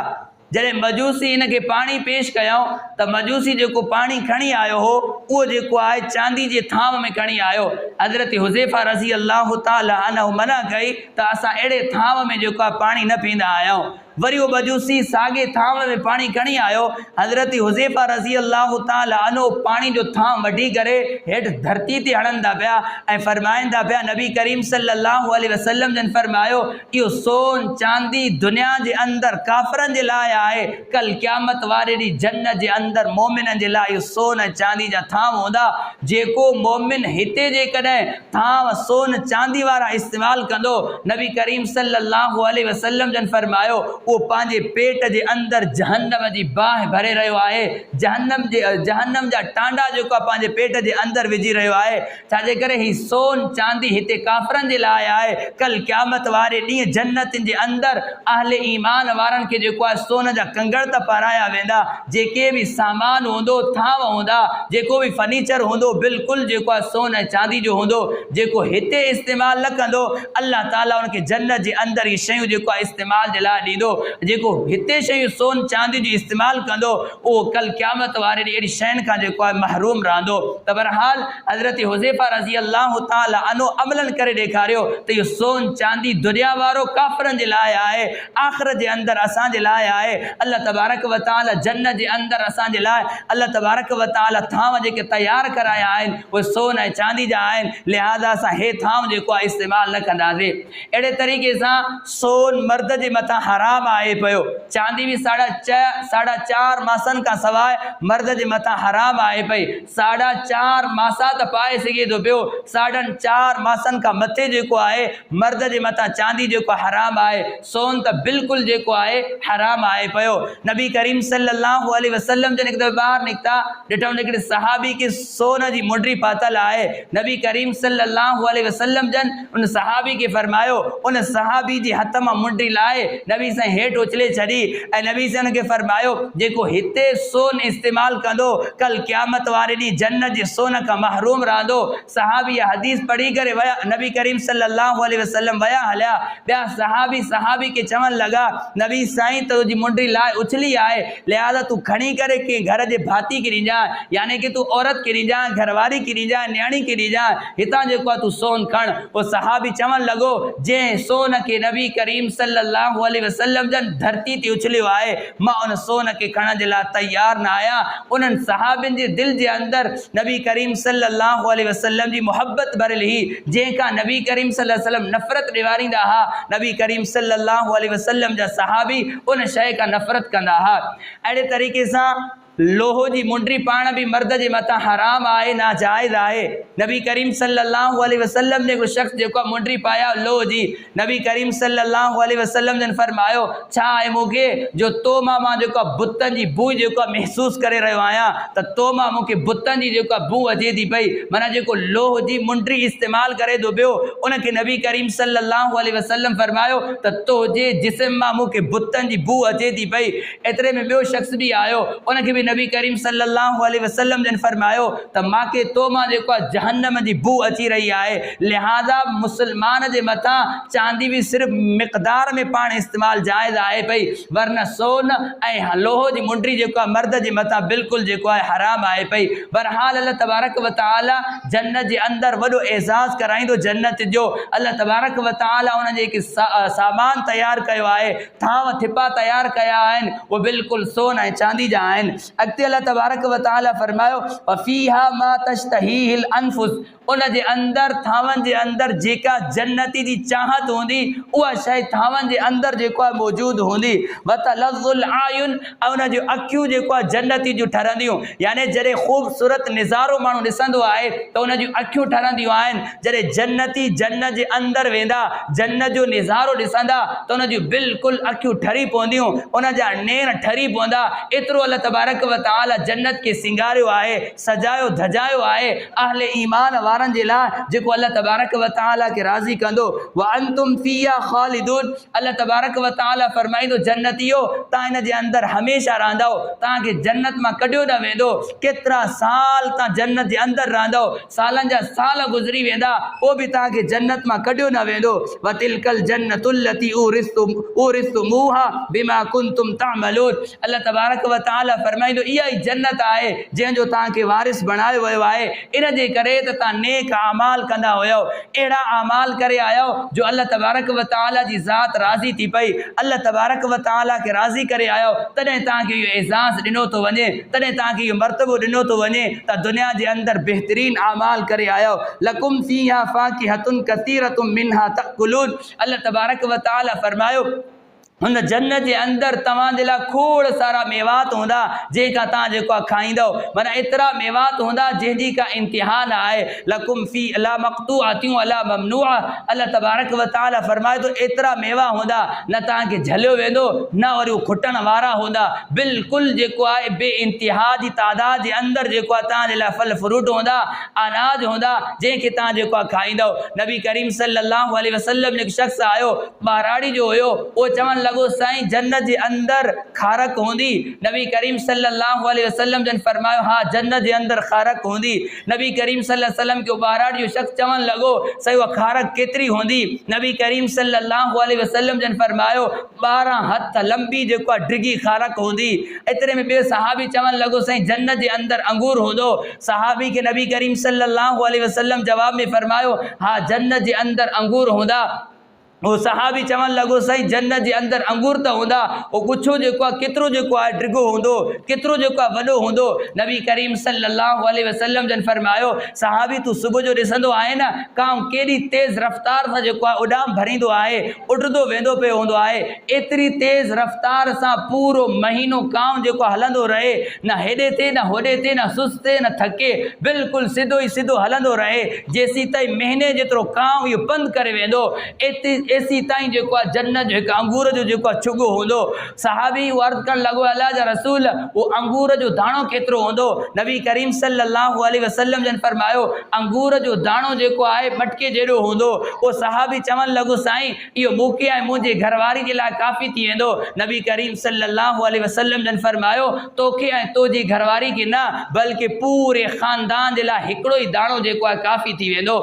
जॾहिं मजूसी इनके पानी पेश कयूं तो मजूसी जो पानी खणी आयो हो वो जो है चांदी के थाम में खणी आयो। हज़रत हुज़ैफ़ा रज़ी अल्लाह तआला अन्हु मना कई तो असां अड़े थाम में जो पानी न पींदा आहियूं। वरी वो मजूसी सागे थाम में पानी खणी आयो। हज़रत हुज़ैफ़ा रज़ी अल्लाह तआला अन्हु पानी जो थाम वठी करे हेठ धरती ते हणंदा पिया ऐं फरमाइंदा पिया, नबी करीम सल्लल्लाहु अलैहि वसल्लम जन फरमायो इहो सोन चांदी दुनिया जे अंदर काफ़रन जे लाइ आहे, कल क़यामत वारे ॾींहुं जन्नत जे अंदर मोमिनन जे लाइ इहो सोन ऐं चांदी जा थाम हूंदा। जेको मोमिन हिते जेकॾहिं थाम सोन चांदी वारा इस्तेमाल कंदो, नबी करीम सल्लल्लाहु अलैहि वसल्लम जन फरमायो वो पांजे पेट जे अंदर जहन्नम जी बाह भरे रहियो आहे, जहन्नम जा टांडा जो पांजे पेट जे अंदर विझी रहियो आहे। छाजे करे ही सोन चांदी हिते काफ़रन जे लाइ आहे, कल क़यामत वारे ॾींहुं जन्नतिन जे अंदर अहले ईमान वारन के जो सोन जा कंगड़ त पाराया वेंदा, जेके भी सामान होंदो थाम होंदा, जेको भी फर्नीचर होंदो बिल्कुल जो सोन ऐं चांदी जो होंदो। जेको हिते इस्तेमाल न कंदो अल्लाह ताला उनके जन्नत जे अंदर ये शयूं जो इस्तेमाल जे लाइ ॾींदो। जेको हिते शयूं सोन चांदी जो इस्तेमाल कंदो वो कल क़यामत वारे ॾींहुं अहिड़ी शयुनि खां जो महरूम रहंदो। त बहरहाल हज़रत हुज़ैफ़ा रज़ी अल्लाह तआला अन्हु अमलन करे ॾेखारियो त इहो सोन चांदी दुनिया वारो काफ़रन जे लाइ आहे, आख़िरत जे अंदर असां जे लाइ आहे। अल्लाह तबारक व तआला जन्नत जे अंदर असां जे लाइ अल्लाह तबारक व तआला थाम जेके तैयार कराया आहिनि उहे सोन ऐं चांदी जा आहिनि, लिहाज़ा असां हे थाम जो इस्तेमाल न कंदासीं। अहिड़े तरीक़े सां सोन मर्द जे मथां हराम आहे पियो, चांदी भी 4.5 मासनि खां सवाइ मर्द जे मथां हराम आहे पई। 4.5 मासा त पाए सघे थो पियो, 4.5 मासनि खां मथे जेको आहे मर्द जे मथां चांदी जो हराम आहे, सोन त बिल्कुल जो आहे हराम आहे पियो। नबी करीम सल्लल्लाहु अलैहि वसल्लम जन हिकु दफ़े ॿाहिरि निकिता, ॾिठो हिकिड़े सहाबी के सोन जी मुंडी पातल आहे। नबी करीम सल्लल्लाहु अलैहि वसल्लम जन उन सहाबी के फरमायो, उन सहाबी जे हथ मां मुंडी लाए नबी साईं हेठि उछले छॾी ऐं नबी साईं उनखे फरमायो जेको हिते सोन इस्तेमाल कंदो कल क़यामत वारे ॾींहुं जन्नत जे सोन खां महरूम रहंदो। सहाबी हदीस पढ़ी करे वया, नबी करीम सल्लल्लाहु अलैहि वसल्लम वया हलिया, ॿिया सहाबी के चवण लगा नबी साईं तो जी मुंडी लाए उछली आहे, लिहाज़ा तू खणी करे के घर जे भाती के ॾिजां, यानी कि तू औरत के ॾिजां, घरवारी के ॾिजां, न्याणी के ॾिजां, हितां जेको तू सोन खण। वो सहाबी चवण लॻो जंहिं सोन के नबी करीम सल्लल्लाहु अलैहि वसल्लम जन धरती ते उछलियो आहे, मां उन सोन के खणण जे लाइ तैयार न आहियां। उन्हनि सहाबिन जे दिल जे अंदर नबी करीम सल्लल्लाहु अलैहि वसल्लम जी मोहब्बत भरियल ही, जंहिंखां नबी करीम सल्लल्लाहु अलैहि वसल्लम नफ़रत ॾेवारींदा हा, नबी करीम सल्लल्लाहु अलैहि वसल्लम जा सहाबी उन शइ खां नफ़रत कंदा हा। अहिड़े तरीक़े सां लोहो जी मुंडी पाण भी मर्द जे मथां हराम आहे, नाजाइज़ आहे। नबी करीम सल्लल्लाहु अलैहि वसल्लम ने को शख्स जेको मुंडी पाया लोह जी, नबी करीम सल्लल्लाहु अलैहि वसल्लम ने फरमायो छा आहे मूंखे जो तो मां जेको बुतनि जी बू जेको महसूस करे रहियो आहियां, त तो मां मूंखे बुतनि जी जेको बू अचे थी पई, माना जेको लोह जी मुंडी इस्तेमाल करे थो पियो, उनखे नबी करीम सल्लल्लाहु अलैहि वसल्लम फरमायो त तो जे जिस्म मां मूंखे बुतनि जी बू अचे थी पई। एतिरे में ॿियो शख्स भी आयो, उनखे भी नबी करीम सल्लल्लाहु अलैहि वसल्लम ने फरमायो त मांखे तो मां जेको जहन्नम जी बू अची रही आहे, लिहाज़ा मुसलमान जे मथां चांदी भी सिर्फ मिक़दार में पाण इस्तेमाल जायज़ आहे पई, वरना सोन ऐं लोहो जी मुंडी जेको मर्द जे मथां बिल्कुल जेको आहे हराम आहे पई। बहरहाल अल्लाह तबारक व तआला जन्नत जे अंदर वॾो एज़ाज़ कराईंदो जन्नत जो। अल्लाह तबारक व तआला उन जेके सामान तैयार कयो आहे, थांव थिपा तैयार कया आहिनि, वो बिल्कुल सोन ऐं चांदी जा आहिनि। अॻिते अल्लाह तबारक व तआला फरमायो वफ़ीहा मा तश्तहीहिल अनफुस, उन जे अंदर थावन जे अंदर जेका जन्नती जी चाहत हूंदी उहा शइ थावन जे अंदर जेको आहे मौजूद हूंदी। वतलज़ुल आयुन, ऐं उन जूं अखियूं जेको आहे जन्नती जूं ठरंदियूं, यानी जॾहिं ख़ूबसूरत निज़ारो माण्हू ॾिसंदो आहे त उन जूं अखियूं ठरंदियूं आहिनि। जॾहिं जन्नती जन्नत जे अंदर वेंदा, जन्नत जो निज़ारो ॾिसंदा त उन जूं बिल्कुलु अखियूं ठरी पवंदियूं, उन जा नेर ठरी पवंदा। एतिरो अल्लाह तबारक व तआला जन्नत खे सिंगारियो आहे, सजायो धजायो आहे अहले ईमान वारनि जे लाइ, जेको अल्लाह तबारक व तआला खे राज़ी कंदो। व अंतुम फीहा खालिदून, अल्लाह तबारक व तआला फरमाईंदो जन्नतियो तव्हां इन जे अंदर हमेशा रहंदव, तव्हांखे जन्नत मां कढियो न वेंदो। केतिरा साल तव्हां जन्नत जे अंदर रहंदव, सालनि जा साल गुज़री वेंदा, पोइ बि तव्हांखे जन्नत मां कढियो न वेंदो। व तिलकल जन्नतुल लती उरिस्तुमूहा बिमा कुंतुम तअमलून, अल्लाह तबारक व तआला फरमाईंदो इहा ई जन्नत आहे जंहिंजो तव्हांखे वारिस बणायो वियो आहे। इन जे करे त तव्हां नेक आमाल कंदा हुयो, अहिड़ा आमाल करे आयो जो अल्लाह तबारक व तआला जी ज़ात राज़ी थी पई, अल्लाह तबारक व तआला खे राज़ी करे आयो, तॾहिं तव्हांखे इहो एज़ाज़ ॾिनो थो वञे, तॾहिं तव्हांखे इहो मर्तबो ॾिनो थो वञे त दुनिया जे अंदर बहितरीन आमाल करे आयो। लकुम फीहा फाकिहतुन कसीरतुम मिनहा तअकुलून, अल्लाह तबारक व तआला फरमायो हुन जन्नत जे अंदर तव्हांजे लाइ खोड़ सारा मेवात हूंदा जेका तव्हां जेको आहे खाईंदव, माना एतिरा मेवात हूंदा जंहिंजी का इंतिहा न आहे। लकुम फी ला मक़तूअतियूं अला ममनूअ, अल्लाह तबारक व तआला फरमाए थो एतिरा मेवा हूंदा न तव्हांखे झलियो वेंदो न वरी उहे खुटण वारा हूंदा, बिल्कुलु जेको आहे बे इंतिहा जी तादाद जे अंदर जेको आहे तव्हांजे लाइ फल फ्रूट हूंदा, अनाज हूंदा जंहिंखे तव्हां जेको आहे खाईंदव। नबी करीम सल्लल्लाहु अलैहि वसल्लम जो शख़्स आयो, ॿाराड़ी जो हुयो, उहो चवणु लॻो साईं जन्नत जे अंदर खारक हूंदी। नबी करीम सल्लल्लाहु अलैहि वसल्लम जन फरमायो हा जन्नत जे अंदर खारक हूंदी। नबी करीम सल्लल्लाहु अलैहि वसल्लम के ॿाराड़ी जो शख़्स चवणु लॻो साईं उहा खारक केतिरी हूंदी। नबी करीम सल्लल्लाहु अलैहि वसल्लम जन फरमायो 12 हथ लंबी जेको आहे डिघी खारक हूंदी। एतिरे में ॿियो सहाबी चवणु लॻो साईं जन्नत जे अंदर अंगूर हूंदो। सहाबी खे नबी करीम सल्लल्लाहु अलैहि वसल्लम जवाब में फरमायो हा जन्नत जे अंदर अंगूर हूंदा। वो सहाबी चवणु लॻो साईं जन्नत जे अंदर अंगूर त हूंदा, वो गुच्छो जेको आहे केतिरो जेको आहे डिघो हूंदो, केतिरो जेको आहे वॾो हूंदो। नबी करीम सल्लल्लाहु अलैहि वसल्लम जन फरमायो सहाबी तूं सुबुह जो ॾिसंदो आहे न काउं केॾी तेज़ रफ़्तार सां जेको आहे उॾाम भरींदो आहे, उॾंदो वेंदो पियो हूंदो आहे। एतिरी तेज़ रफ़्तार सां पूरो महीनो काउं जेको हलंदो रहे, न हेॾे थिए न होॾे थिए, न सुस्त थिए न थके, बिल्कुलु सिधो ई सिधो हलंदो रहे जेसीं ताईं महीने जेतिरो काउं इहो बंदि करे वेंदो। एसी ताईं जेको आहे जन्नत जो हिकु अंगूर जो जेको आहे छुगो हूंदो। सहाबी अर्ज़ करणु लॻो अल्लाह जा रसूल उहो अंगूर जो दाणो केतिरो हूंदो। नबी करीम सल्लल्लाहु अलैहि वसल्लम जन फरमायो अंगूर जो दाणो जेको आहे मटके जहिड़ो हूंदो। उहो सहाबी चवणु लॻो साईं इहो मूंखे ऐं मुंहिंजे घरवारी जे लाइ काफ़ी थी वेंदो। नबी करीम सल्लल्लाहु अलैहि वसल्लम जन फरमायो तोखे ऐं तुंहिंजी घरवारी खे न बल्कि पूरे ख़ानदान जे लाइ हिकिड़ो ई दाणो जेको आहे काफ़ी थी वेंदो।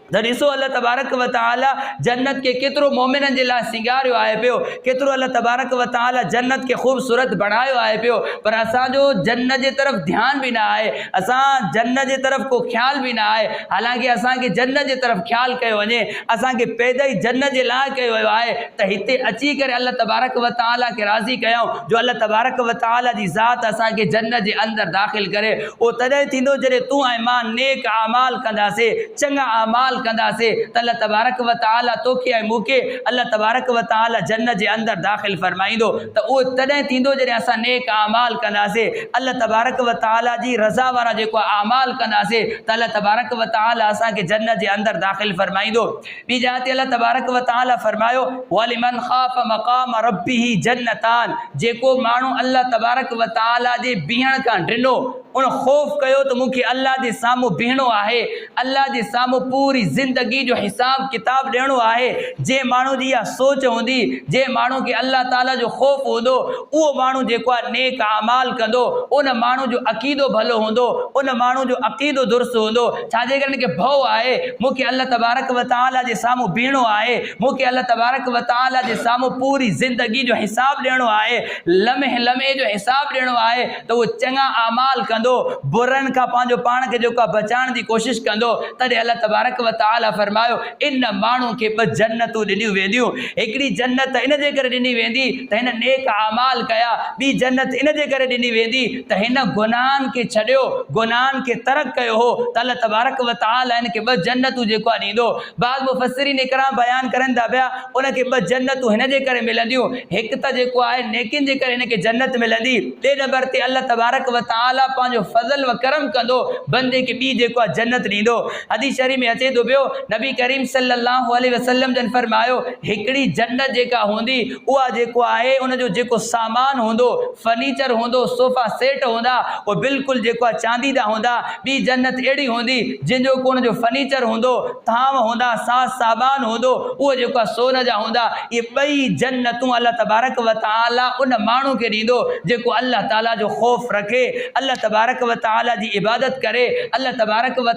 त ॾिसो अल्लाह तबारक व तआला जन्नत के केतिरो मोमिननि जे लाइ सिंगारियो आहे पियो, केतिरो अल्लाह तबारक व तआला जन्नत खे ख़ूबसूरत बणायो आहे पियो। पर असांजो जन्नत जे तरफ़ ध्यानु बि न आहे, असां जन्नत जे तरफ़ को ख़्याल बि न आहे। हालांकि असांखे जन्नत जे तरफ़ ख़्यालु कयो वञे, असांखे पैदा ई जन्नत जे लाइ कयो वियो आहे त हिते अची करे अल्लाह तबारक व तआला खे राज़ी कयूं जो अल्लाह तबारक व तआला जी ज़ात असांखे जन्नत जे अंदरि दाख़िल करे। उहो तॾहिं थींदो जॾहिं तूं ऐं मां नेक आमाल कंदासीं, चङा आमाल आमाल कंदासीं त अल्लाह तबारक व तआला तोखे ऐं मूंखे अल्लाह तबारक व तआला जन्नत जे अंदरि दाख़िल फरमाईंदो। त उहो तॾहिं थींदो जॾहिं असां नेक आमाल कंदासीं, अल्लाह तबारक व तआला जी रज़ा वारा जेको आमाल कंदासीं त अल्लाह तबारक व तआला असांखे जन्नत जे अंदरि दाख़िल फरमाईंदो। ॿी जाइ ते अल्लाह तबारक व तआला फरमायो वलिमन ख़ाफ़ मक़ाम रब्बिही जन्नतान, जेको माण्हू अल्लाह तबारक व तआला जे बीहण खां ॾिनो, उन ख़ौफ़ कयो त मूंखे अल्लाह जे साम्हूं बीहणो आहे, अल्लाह जे साम्हूं पूरी ज़िंदगी जो हिसाब किताब ॾियणो आहे। जे माण्हू जी इहा सोच हूंदी, जे माण्हू खे अल्लाह ताला जो ख़ौफ़ हूंदो, उहो माण्हू जेको आहे नेक आमाल कंदो, उन माण्हू जो अक़ीदो भलो हूंदो, उन माण्हू जो अक़ीदो दुरुस्त हूंदो। छाजे करे खे भउ आहे मूंखे अल्लाह तबारक व तआला जे साम्हूं बीहणो आहे, मूंखे अल्लाह तबारक व तआला जे साम्हूं पूरी ज़िंदगी जो हिसाब ॾियणो आहे, लम्हे लम्हे जो हिसाब ॾियणो आहे। त उहो चङा आमाल कंदो, बुरनि खां पंहिंजो पाण खे जेको बचाइण जी कोशिशि कंदो। तॾहिं अल्लाह तबारक व तआला फरमायो इन माण्हू खे ॿ जन्नतूं ॾिनियूं वेंदियूं। हिकिड़ी जन्नत इन जे करे ॾिनी वेंदी त हिन नेक आमाल कया, ॿी जन्नत इन जे करे ॾिनी वेंदी त हिन गुनाहनि खे छॾियो, गुनाहनि खे तर्क कयो हो, त अल्लाह तबारक व तआला हिन खे ॿ जन्नतूं जेको आहे ॾींदो। बाज़ मुफ़स्सिरीन इकराम बयान करनि था पिया उनखे ॿ जन्नतूं हिन जे करे मिलंदियूं, हिकु त जेको आहे नेकिन जे करे हिनखे जन्नत मिलंदी, ॿिए नंबर ते अल्लाह तबारक व तआला पंहिंजो फज़ल व करम कंदो, बंदे खे ॿी जेको आहे जन्नत ॾींदो। हदीस शरीफ़ में अचे थो पियो नबी करीम सल्लल्लाहु अलैहि वसल्लम जन फरमायो हिकिड़ी जन्नत जेका हूंदी उहा जेको आहे उनजो जेको सामान हूंदो, फर्नीचर हूंदो, सोफ़ा सेट हूंदा, उहो बिल्कुलु जेको आहे चांदी जा हूंदा। ॿी जन्नत अहिड़ी हूंदी जंहिंजो को उनजो फर्नीचर हूंदो, थाम हूंदा, साज़ सामान हूंदो, उहो जेको आहे सोन जा हूंदा। इहे ॿई जन्नतूं अल्लाह तबारक व तआला उन माण्हू खे ॾींदो जेको अल्लाह ताला जो ख़ौफ़ रखे, अल्लाह तबारक व तआला जी इबादत करे, अल्लाह तबारक व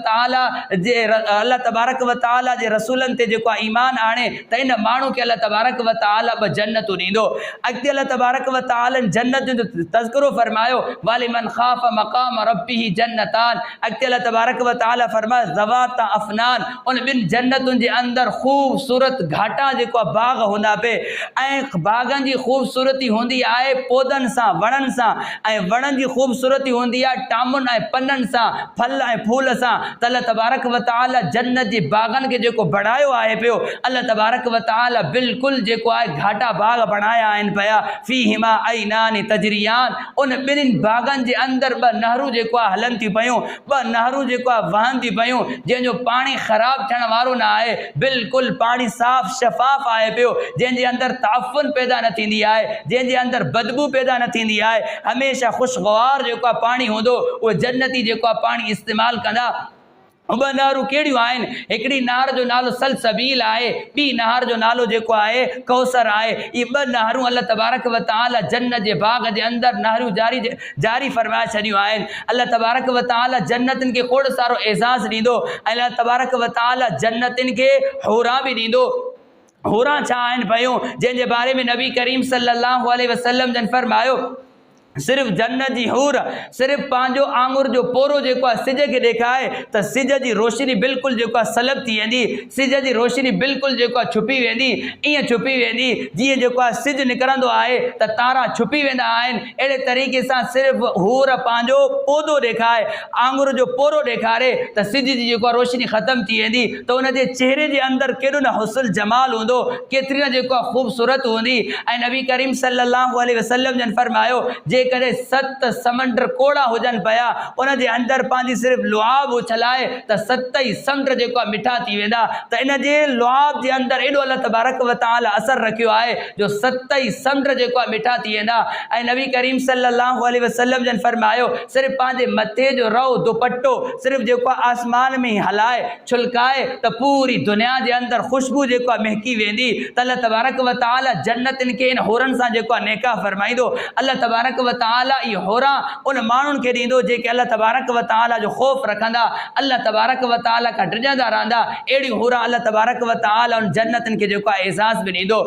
तआला जे रसूलनि ते जेको आहे ईमान आणे, त इन माण्हू खे अल्लाह तबारक व तआला ॿ जन्नतूं ॾींदो। अॻिते अल्लाह तबारक व तआला जन्नत जो तज़किरो फरमायो वालिमन ख़ाफ़ मक़ाम रब्बिही जन्नतान। अॻिते अल्लाह तबारक व तआला फरमायो ज़वाता अफ़नान, उन ॿिनि जन्नतुनि जे अंदरि ख़ूबसूरत घाटा जेको आहे बाग हूंदा पे, ऐं बागनि जी ख़ूबसूरती हूंदी आहे पौधनि सां, वणनि सां, ऐं वणनि जी ख़ूबसूरती हूंदी आहे टामुनि ऐं पननि सां, फल ऐं फूल सां। त अल्लाह तबारक व तआला जन्नत जे बागनि खे जेको बणायो आहे पियो, अल्लाह तबारक व तआला बिल्कुलु जेको आहे घाटा बाग बणाया आहिनि पिया। फ़ीहिमा ऐनान तजरियान, उन ॿिन्हिनि बागनि जे अंदरि ॿ नहरूं जेको आहे हलनि थियूं पियूं, ॿ नहरूं जेको आहे वहनि थियूं पियूं, जंहिंजो पाणी ख़राबु थियण वारो न आहे, बिल्कुलु पाणी साफ़ शफ़ाफ़ आहे पियो, जंहिंजे अंदरि ताफ़ुन पैदा न थींदी आहे, जंहिंजे अंदरि बदबू पैदा न थींदी आहे, हमेशह ख़ुशगवार जेको आहे पाणी हूंदो, उहो जन्नती जेको आहे पाणी इस्तेमालु कंदा। ॿ नहरूं कहिड़ियूं आहिनि? हिकिड़ी नहर जो नालो सलसबील आहे, ॿी नहर जो नालो जेको आहे कौसर आहे। इहे ॿ नहरूं अल्लाह तबारक व तआला जन्नत जे बाग जे अंदरि नहरूं जारी फरमाए छॾियूं आहिनि। अल्लाह तबारक व तआला जन्नतनि खे खोड़ सारो एज़ाज़ ॾींदो, ऐं अल्लाह तबारक व तआला जन्नतनि खे हूरा बि ॾींदो। हूरा छा आहिनि पियूं, जंहिंजे बारे में नबी करीम सल्लल्लाहु अलैहि वसल्लम जन फरमायो सिर्फ़ जन्नत जी हूर सिर्फ़ पंहिंजो आंगुर जो पोरो जेको आहे सिज खे ॾेखारे त सिज जी रोशनी बिल्कुलु जेको आहे सलब थी वेंदी, सिज जी रोशनी बिल्कुलु जेको आहे छुपी वेंदी, ईअं छुपी वेंदी जीअं जेको आहे सिज निकिरंदो आहे त तारा छुपी वेंदा आहिनि। अहिड़े तरीक़े सां सिर्फ़ु हूर पंहिंजो पौधो ॾेखारे, आंगुर जो पोरो ॾेखारे त सिज जी जेको आहे रोशनी ख़तमु थी वेंदी, त उनजे चेहरे जे अंदरि केॾो न हुस्न जमाल हूंदो, केतिरी न जेको आहे ख़ूबसूरत हूंदी। ऐं नबी करीम सल्लल्लाहु अलैहि वसल्लम जन फरमायो जेकॾहिं 7 समंड कोड़ा हुजनि पिया, उन जे अंदरि पंहिंजी सिर्फ़ु लुआब उछलाए त 7 ई समुंड जेको आहे मिठा थी वेंदा। त इन जे लुआब जे अंदरि एॾो अल्लाह तबारक व तआला असरु रखियो आहे जो 7 ई समुंड जेको आहे मिठा थी वेंदा। ऐं नबी करीम सल्लल्लाहु अलैहि वसल्लम जन फरमायो सिर्फ़ु पंहिंजे मथे जो रओ दुपट्टो सिर्फ़ु जेको आहे आसमान में ई हलाए छुलकाए त पूरी दुनिया जे अंदरि ख़ुशबू जेको आहे महकी वेंदी। त अल्लाह तबारक व तआला जन्नतनि खे इन होरनि सां जेको आहे निकाह फरमाईंदो। अल्लाह तबारक व तआला इहो होरा उन माण्हुनि खे ॾींदो जेके अल्लाह तबारक व तआला जो ख़ौफ़ रखंदा, अल्लाह तबारक व तआला खां डिॼंदा रहंदा। अहिड़ी होरा अल्लाह तबारक व तआला उन जन्नतनि खे जेको आहे एज़ाज़ बि ॾींदो।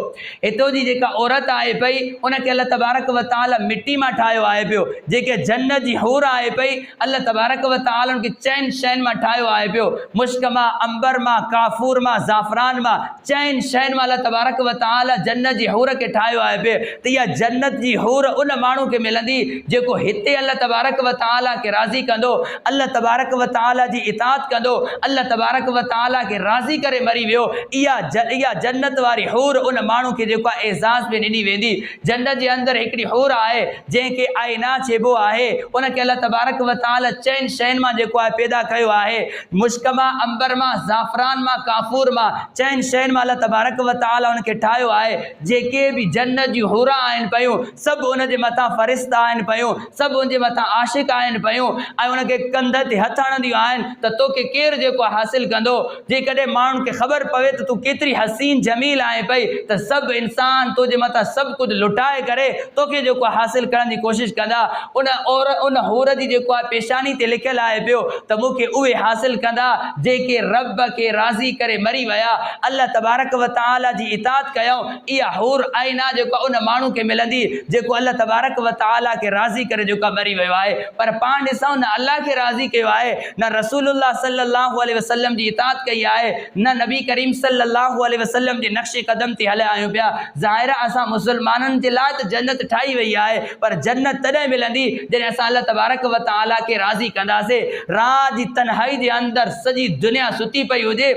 हितो जी जेका औरत आहे पई उनखे अल्लाह तबारक व तआला मिटी मां ठाहियो आहे पियो। जेके जन्नत जी हूर आहे पई अल्लाह तबारक व तआला उनखे 4 शयुनि मां ठाहियो आहे पियो। मुश्क मां, अंबर मां, काफूर मां, ज़ाफ़रान मां, 4 शयुनि मां अल्लाह तबारक व तआला जन्नत जी हूर खे ठाहियो आहे पियो। त इहा जन्नत जी हूर उन माण्हू खे मिलंदी जेको हिते अल्लाह तबारक व तआला के राज़ी कंदो, अल्लाह तबारक व तआला जी इताअत कंदो, अल्लाह तबारक व तआला के राज़ी करे मरी वियो। इहा जन्नत वारी हूर उन माण्हू खे जेको आहे एज़ाज़ में ॾिनी वेंदी। जन्नत जे अंदरि हिकिड़ी हूर आहे जंहिंखे आईना चइबो आहे, उनखे अल्लाह तबारक व तआला चइनि शयुनि मां जेको आहे पैदा कयो आहे, मुश्क मां, अंबर मां, ज़ाफ़रान मां, काफ़ूर मां, चइनि शयुनि मां अल्लाह तबारक व तआला उनखे ठाहियो आहे। जेके बि जन्नत जी हूरा आहिनि पियूं सभु उनजे मथां फ़रिश्ता आहिनि पियूं, सभु उनजे मथां आशिक़ आहिनि पियूं ऐं उनखे कंध ते हथ हणंदियूं आहिनि त तोखे केरु जेको हासिल कंदो। जेकॾहिं माण्हुनि खे ख़बर पवे त तूं केतिरी हसीन जमील आहे पई त सभु इंसान तुंहिंजे मथां सभु कुझु लुटाए करे तोखे जेको हासिल करण जी कोशिशि कंदा। उन हूर जी जेको आहे पेशानी ते लिखियलु आहे पियो त मूंखे उहे हासिल कंदा जेके रब खे राज़ी करे मरी विया, अल्लाह तबारक व तआला जी इताअत कयूं। इहा हूर आईना जेको उन माण्हू खे मिलंदी जेको अल्लाह तबारक व तआला खे राज़ी करे जेको मरी वियो आहे। पर पाण ॾिसूं न अल्लाह खे राज़ी कयो आहे, न रसूलुल्लाह सल्लल्लाहु अलैहि वसल्लम जी इताअत कई आहे, न नबी करीम सल्लल्लाहु अलैहि वसल्लम जे नक्शे कदम ते हलिया आहियूं पिया। ज़ाहिर असां मुसलमाननि जे लाइ त जन्नत ठाही वई आहे, पर जन्नत तॾहिं मिलंदी जॾहिं असां अल्लाह तबारक व तआला खे राज़ी कंदासीं। रात जी तन्हाई जे अंदरि सॼी दुनिया सुती पई हुजे,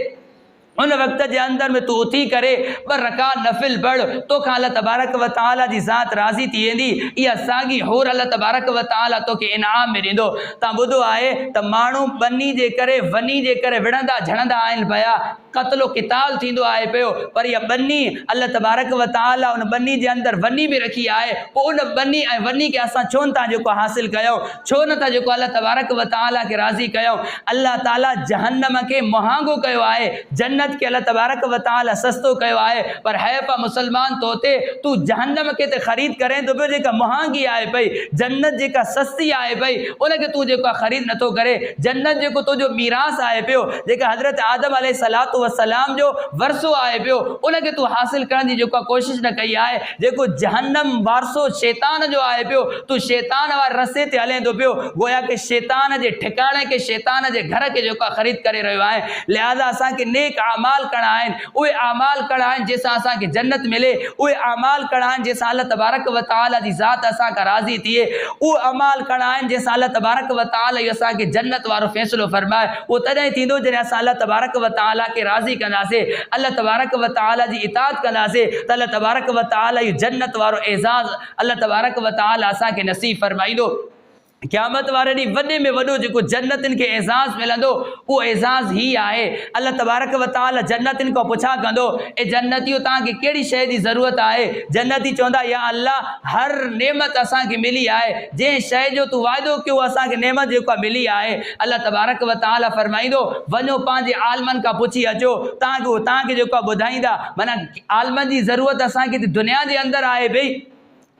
उन वक़्त जे अंदर में तू उथी करे 2 रकात नफ़िल पढ़, तोखां अल्लाह तबारक व तआला जी ज़ात राज़ी थी वेंदी। इहा साॻी हूर अल्लाह तबारक व तआला तोखे इनाम में ॾींदो। तव्हां ॿुधो आहे त माण्हू वनी जे करे विढ़ंदा झड़ंदा आहिनि पिया, क़त्लो क़िताल थींदो आहे पियो, पर इहा बनी अल्लाह तबारक व तआला उन बनी जे अंदरि वनी बि रखी आहे। पोइ उन बनी ऐं वनी खे असां छो नथा जेको हासिल कयूं, छो नथा जेको अल्लाह तबारक व तआला खे राज़ी कयूं। अल्लाह ताला जहन्नम खे महांगो कयो आहे, जन्नत के अल्लाह तबारक व तआला सस्तो कयो आहे। पर है पा मुसलमान तोते तू जहन्नम के ते ख़रीद करें तो पियो जेका महांगी आहे पई, जन्नत जेका सस्ती आहे पई उनखे तू जेको ख़रीद नथो करे। जन्नत जेको तुंहिंजो मीरास आहे पियो, जेका हज़रत आदम अलैहिस्सलातु वस्सलाम जो वरसो आहे पियो, उनखे तू हासिल करण जी जेका कोशिशि न कई आहे। जेको जहन्नम वारसो शैतान जो आहे पियो, तू शैतान वारे रस्ते ते हले थो पियो, गोया के शैतान जे ठिकाणे के शैतान जे घर के जेका ख़रीद करे रहियो आहे। लिहाज़ा असांखे नेक आमाल करणा आहिनि, उहे आमाल करणा आहिनि जंहिंसां असांखे जन्नत मिले, उहे आमाल करणा आहिनि जंहिंसां अल्लाह तबारक व तआला जी ज़ात असांखां राज़ी थिए, उहे अमाल करणा आहिनि जंहिंसां अल्लाह तबारक व तआला इहो असांखे जन्नत वारो फ़ैसिलो फरमाए। उहो तॾहिं थींदो जॾहिं असां अल्लाह तबारक व तआला खे राज़ी कंदासीं, अल्लाह तबारक व तआला जी इताअत कंदासीं त अल्लाह तबारक व तआला इहो जन्नत वारो एज़ाज़ अल्लाह तबारक व तआला असांखे नसीब फरमाईंदो। क़यामत वारे ॾींहुं वॾे में वॾो जेको जन्नतिन खे एज़ाज़ मिलंदो उहो एज़ाज़ ही आहे। अल्लाह तबारक व तआला जन्नतिन खां पुछा कंदो, ए जन्नतियो तव्हांखे कहिड़ी शइ जी ज़रूरत आहे? जन्नती चवंदा, या अल्लाह हर नेमत असांखे मिली आहे, जंहिं शइ जो तूं वाइदो कयो असांखे नेमत जेका मिली आहे। अल्लाह तबारक व तआला फरमाईंदो, वञो पंहिंजे आलमनि खां पुछी अचो, तव्हांखे जेको ॿुधाईंदा। माना आलमनि जी ज़रूरत असांखे दुनिया जे अंदरि आहे भई,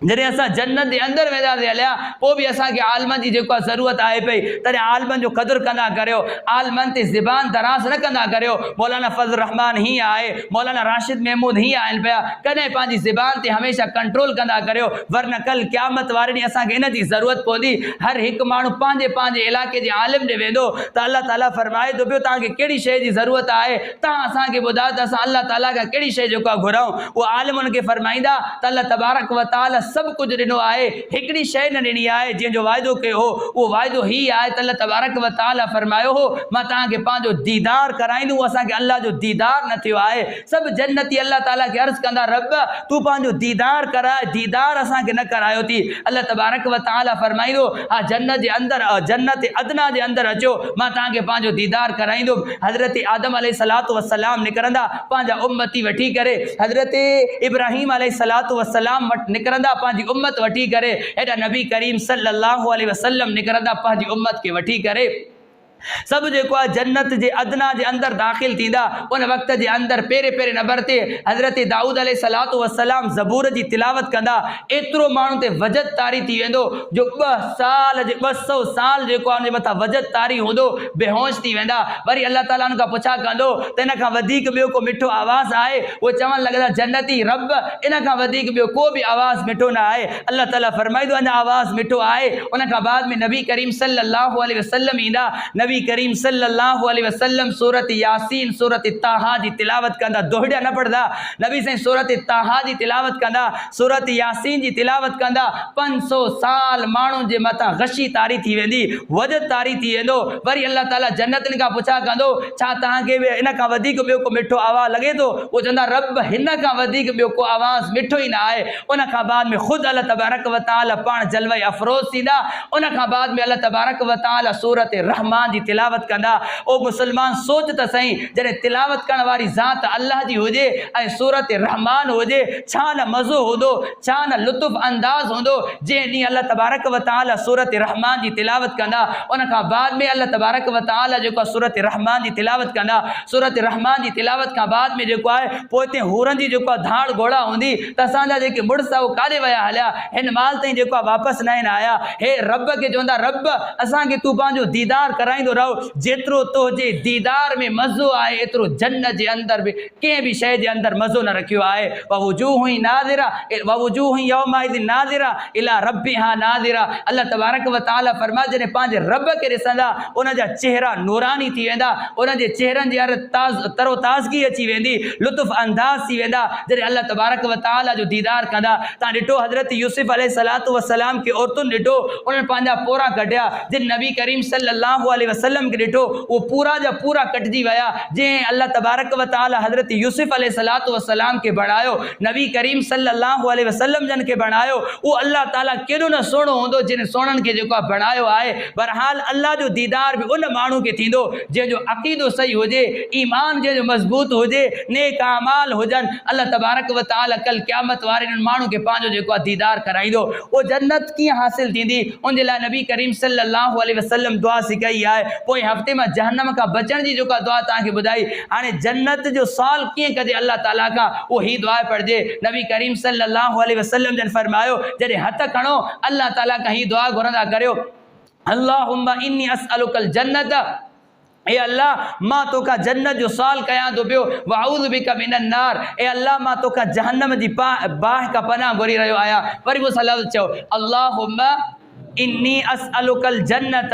जॾहिं असां जन्नत जे अंदरि वेंदासीं हलिया पोइ बि असांखे आलमनि जी जेको ज़रूरत आहे पई, तॾहिं आलमनि जो क़दुरु कंदा करियो, आलमनि ते ज़बान दराज़ न कंदा करियो। मौलाना फज़ल रहमान हीअं आहे, मौलाना राशिद महमूद हीअं आहिनि पिया, कॾहिं पंहिंजी ज़बान ते हमेशह कंट्रोल कंदा करियो, वरना कल क़यामत वारे ॾींहुं असांखे इन जी ज़रूरत पवंदी। हर हिकु माण्हू पंहिंजे पंहिंजे इलाइक़े जे आलिम ॾे वेंदो त अल्लाह ताला फरमाए थो पियो तव्हांखे कहिड़ी शइ जी ज़रूरत आहे, तव्हां असांखे ॿुधायो त असां अल्लाह ताला खां कहिड़ी शइ जेको आहे घुरूं। उहो आलिम उनखे फरमाईंदा त अल्लाह तबारक व तआला सभु कुझु ॾिनो आहे, हिकिड़ी शइ न ॾिनी आहे जंहिंजो वाइदो कयो हो, उहो वाइदो ही आहे त अल्लाह तबारक व तआला फरमायो हो मां तव्हांखे पंहिंजो दीदार कराईंदुमि। असांखे अल्लाह जो दीदार न थियो आहे। सभु जन्नती अल्लाह ताला खे अर्ज़ु कंदा, रब तूं पंहिंजो दीदार कराए, दीदार असांखे न करायो थी। अल्लाह तबारक व तआला फरमाईंदो, हा जन्नत जे अंदरि, जन्नत अदना जे अंदरि अचो, मां तव्हांखे पंहिंजो दीदार कराईंदुमि। हज़रत आदम अलैहिस्सलातु वस्सलाम निकिरंदा पंहिंजा उम्मती वठी करे, हज़रत इब्राहीम अलैहिस्सलातु वस्सलाम निकिरंदा पंहिंजी उम्मत वठी करे, एॾा नबी करीम सल्लल्लाहु अलैहि वसल्लम निकिरंदा पंहिंजी उम्मत खे वठी करे। सभु जेको आहे जन्नत जे अदना जे अंदरि दाख़िल थींदा। उन वक़्त जे अंदरि पहिरें नंबर ते हज़रत दाऊद अलैहिस्सलातु वस्सलाम ज़बूर जी तिलावत कंदा, एतिरो माण्हू ते वजद तारी थी वेंदो जो 200 साल जेको आहे उन जे मथां वजद तारी हूंदो, बेहोश थी वेंदा। वरी अल्लाह ताला उन खां पुछा कंदो त इन खां वधीक ॿियो को मिठो आवाज़ आहे? उहे चवणु लॻंदा, जन्नती रब इन खां वधीक ॿियो को बि आवाज़ मिठो न आहे। अल्लाह ताला फरमाईंदो, अञा आवाज़ मिठो आहे। उन खां बाद में नबी करीम सल्लल्लाहु अलैहि वसल्लम ईंदा। नबी नबी करीम सल्लल्लाहु अलैहि वसल्लम सूरत यासीन सूरत ताहा जी तिलावत कंदा, दोहड़िया न पढ़दा। नबी साईं सूरत ताहा जी तिलावत कंदा, सूरत यासीन जी तिलावत कंदा, 500 साल माण्हुनि जे मथां गशी तारी थी वेंदी, वजद तारी थी वेंदो। वरी अल्लाह ताला जन्नतनि खां पुछा कंदो, छा तव्हांखे इन खां वधीक ॿियो को मिठो आवाज़ लॻे थो? उहो चवंदा, रब हिन खां वधीक ॿियो को आवाज़ मिठो ई न आहे। उन खां बाद में ख़ुदि अल्लाह तबारक व तआला पाण जलवे अफरोज़ थींदा। उन खां बाद में अल्लाह तबारक व तआला सूरत रहमान जी तिलावत कंदा। ओ मुसलमान सोच त सही, जॾहिं तिलावत करण वारी ज़ात अल्लाह जी हुजे ऐं सूरत रहमान हुजे, छा न मज़ो हूंदो, छा न लुत्फ़ अंदाज़ हूंदो। जंहिं ॾींहुं अल्लाह तबारक व तआला सूरत रहमान जी तिलावत कंदा, उन खां बाद में अल्लाह तबारक व तआला जेको सूरत रहमान जी तिलावत कंदा, सूरत रहमान जी तिलावत खां बाद में जेको आहे पोइ हिते हूरनि जी जेको धाड़ घोड़ा हूंदी त असांजा जेके मुड़ुस उहो काॾे विया हलिया, हिन माल ताईं जेको आहे वापसि न आहिनि आया। हे रब खे चवंदा, रब असांखे तूं पंहिंजो दीदार कराईंदो रहो। जेतिरो तुंहिंजे दीदार में मज़ो आहे एतिरो जन्नत जे अंदरि बि कंहिं बि शइ जे अंदरि मज़ो न रखियो आहे। ववुजूह नाज़िरा ववुजूह यौमइज़ नाज़िरा इला रब्बिहा नाज़िरा। अल्लाह तबारक व तआला फरमाए, जॾहिं पंहिंजे रब खे ॾिसंदा उन जा चेहरा नूरानी थी वेंदा, उन जे चेहरनि जे तरो ताज़गी अची वेंदी, लुत्फ़ अंदाज़ थी वेंदा। जॾहिं अल्लाह तबारक व तआला जो दीदार कंदा, तव्हां ॾिठो हज़रत यूसुफ अलैहिस्सलातु वस्सलाम खे औरतुनि ॾिठो, उन्हनि पंहिंजा पोरा कढिया। जिन नबी करीम सल्लल्लाहु अलैहि वसल्लम खे ॾिठो, उहो पूरा जा पूरा कटिजी विया। जंहिं अल्लाह तबारक व तआला हज़रत यूसुफ अलैहिस्सलातु वस्सलाम खे बणायो, नबी करीम सल्लल्लाहु अलैहि वसल्लम जन खे बणायो, उहो अल्लाह ताला केॾो न सुहिणो हूंदो जिन सुहिणनि खे जेको आहे बणायो आहे। बहरहाल अल्लाह जो दीदार बि उन माण्हू खे थींदो जंहिंजो अक़ीदो सही हुजे, ईमान जंहिंजो मज़बूत हुजे, नेक आमाल हुजनि। अल्लाह तबारक व तआला कल क़यामत वारे ॾींहुं माण्हू खे पंहिंजो जेको आहे दीदार कराईंदो। उहो जन्नत कीअं हासिल थींदी, उनजे लाइ नबी करीम सल्लल्लाहु अलैहि वसल्लम दुआ सिखाई आहे। पोइ हफ़्ते में जहन्नम खां बचण जी जेका दुआ तव्हांखे ॿुधाई। हाणे जन्नत जो सवाल कीअं कजे अल्लाह ताला खां, उहो ही दुआ पढ़िजे। नबी करीम सल्लल्लाहु अलैहि वसल्लम जन फरमायो, जॾहिं हथ खणो अल्लाह ताला खां ही दुआ घुरंदा करियो, अल्लाहुम्मा इन्नी अस्अलुकल जन्नत, ए अल्लाह मां तोखा जन्नत जो सवाल कयां थो पियो, वअऊज़ु बिका मिनन नार, ए अल्लाह मां तोखा जहन्नम जी बाह का पनाह घुरी रहियो आहियां। वरी उहो लफ़्ज़ चयो, अल्लाहुम्मा इन्नी अस्अलुकल जन्नत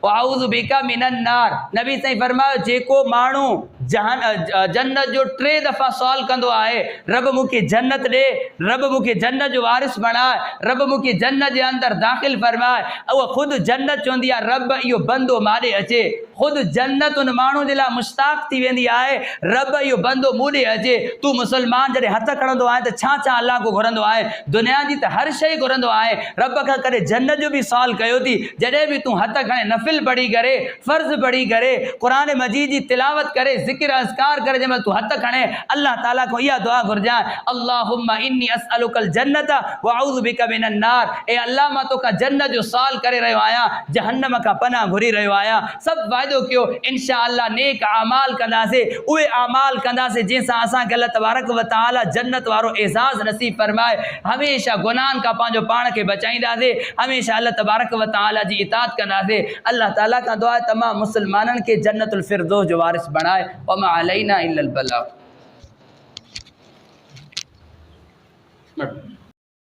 वअऊज़ु बिका मिनन नार। नबी साईं फरमायो, जेको माण्हू जन्नत जो 3 दफ़ा सवाल कंदो आहे, रब मूंखे जन्नत ॾे, रब मूंखे जन्नत जो वारिस बणाए, रब मूंखे जन्नत जे अंदरि दाख़िल फरमाए, उहा ख़ुदि जन्नत चवंदी आहे, रब इहो बंदो माॾे अचे। ख़ुदि जन्नत उन माण्हू जे लाइ मुश्ताक़ थी वेंदी आहे, रब इहो बंदो मूं ॾे अचे। तूं मुसलमान जॾहिं हथ खणंदो आहे त छा छा अलाह को घुरंदो आहे? दुनिया जी त हर शइ घुरंदो आहे। रब खां कॾहिं जन्नत जो बि सवाल कयो थी? जॾहिं बि तूं हथ खणे नफ़िल पढ़ी करे, फ़र्ज़ पढ़ी करे, क़ुरान मजीद जी तिलावत करे, ज़िक्र अज़कार करे, जंहिं महिल तूं हथ खणे अल्लाह ताला खां इहा दुआ घुरजांइ, अल्लाहुम्मा इन्नी अस्अलुकल जन्नत वअऊज़ु बिका मिनन नार। ए अल्लाह मां तोखां जन्नत जो सवाल करे रहियो आहियां, जहन्नम खां पनाह घुरी रहियो आहियां। सभु वाइदो कयो इंशा अल्लाह नेक आमाल कंदासीं, उहे आमाल कंदासीं जंहिंसां असांखे अल्लाह तबारक व तआला जन्नत वारो एज़ाज़ नसीब फरमाए। हमेशा गुनाहनि खां पंहिंजो पाण खे बचाईंदासीं, हमेशा अल्लाह तबारक व तआला जी इताअत कंदासीं। अल्लाह ताला खां दुआ आहे तमामु मुसलमाननि खे जन्नतुल फिरदौस जो वारिस बणाए। वमा अलैना इल्लल बलाग।